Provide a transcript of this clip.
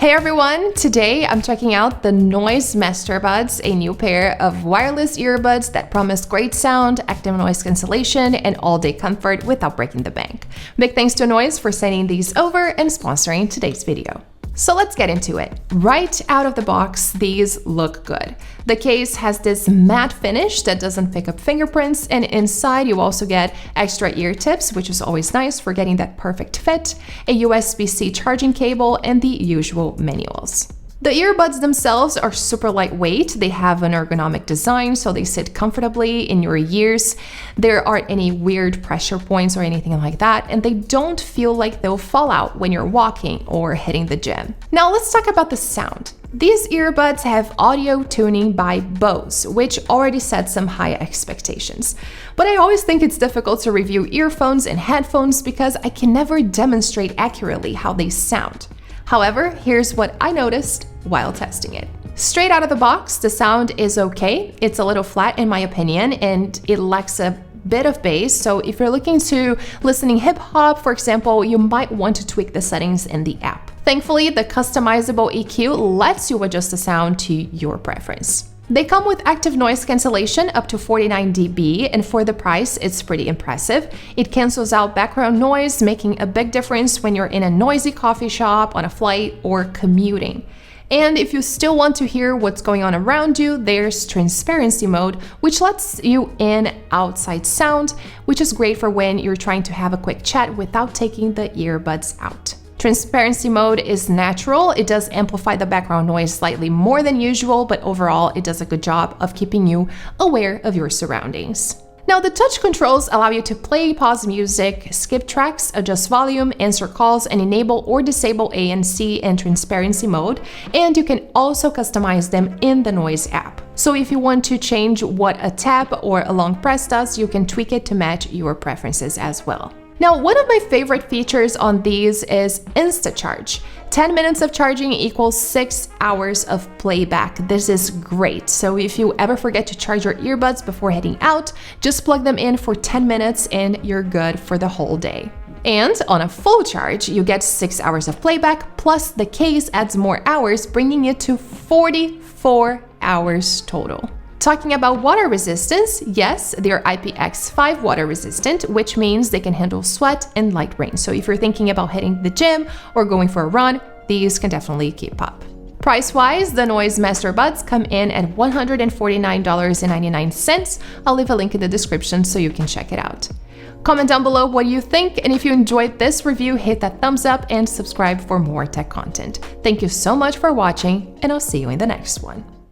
Hey everyone! Today I'm checking out the Noise Master Buds, a new pair of wireless earbuds that promise great sound, active noise cancellation, and all-day comfort without breaking the bank. Big thanks to Noise for sending these over and sponsoring today's video. So let's get into it. Right out of the box, these look good. The case has this matte finish that doesn't pick up fingerprints, and inside you also get extra ear tips, which is always nice for getting that perfect fit, a USB-C charging cable, and the usual manuals. The earbuds themselves are super lightweight. They have an ergonomic design, so they sit comfortably in your ears. There aren't any weird pressure points or anything like that, and they don't feel like they'll fall out when you're walking or hitting the gym. Now let's talk about the sound. These earbuds have audio tuning by Bose, which already sets some high expectations. But I always think it's difficult to review earphones and headphones because I can never demonstrate accurately how they sound. However, here's what I noticed while testing it. Straight out of the box, the sound is okay. It's a little flat in my opinion, and it lacks a bit of bass, so if you're looking to listening hip-hop, for example, you might want to tweak the settings in the app. Thankfully, the customizable EQ lets you adjust the sound to your preference. They come with active noise cancellation up to 49 dB, and for the price, it's pretty impressive. It cancels out background noise, making a big difference when you're in a noisy coffee shop, on a flight, or commuting. And if you still want to hear what's going on around you, there's transparency mode, which lets you in outside sound, which is great for when you're trying to have a quick chat without taking the earbuds out. Transparency mode is natural. It does amplify the background noise slightly more than usual, but overall it does a good job of keeping you aware of your surroundings. Now, the touch controls allow you to play, pause music, skip tracks, adjust volume, answer calls, and enable or disable ANC and transparency mode, and you can also customize them in the Noise app. So if you want to change what a tap or a long press does, you can tweak it to match your preferences as well. Now, one of my favorite features on these is InstaCharge. 10 minutes of charging equals 6 hours of playback. This is great. So if you ever forget to charge your earbuds before heading out, just plug them in for 10 minutes and you're good for the whole day. And on a full charge, you get 6 hours of playback, plus the case adds more hours, bringing it to 44 hours total. Talking about water resistance, yes, they're IPX5 water resistant, which means they can handle sweat and light rain. So if you're thinking about hitting the gym or going for a run, these can definitely keep up. Price-wise, the Noise Master Buds come in at $149.99. I'll leave a link in the description so you can check it out. Comment down below what you think, and if you enjoyed this review, hit that thumbs up and subscribe for more tech content. Thank you so much for watching, and I'll see you in the next one.